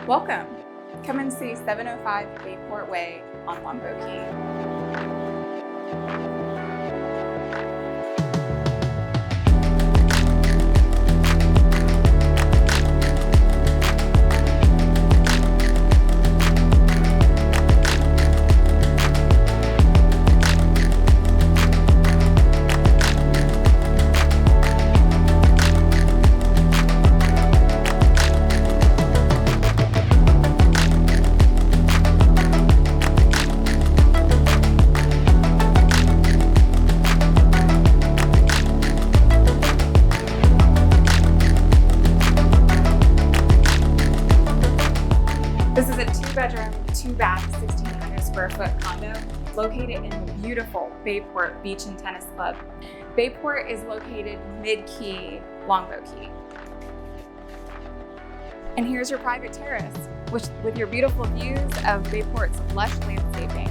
Welcome. Come and see 705 Bayport Way on Longboat Key. This is a 2-bedroom, 2-bath, 1,600 square foot condo located in the beautiful Bayport Beach and Tennis Club. Bayport is located mid-key, Longboat Key. And here's your private terrace, with your beautiful views of Bayport's lush landscaping.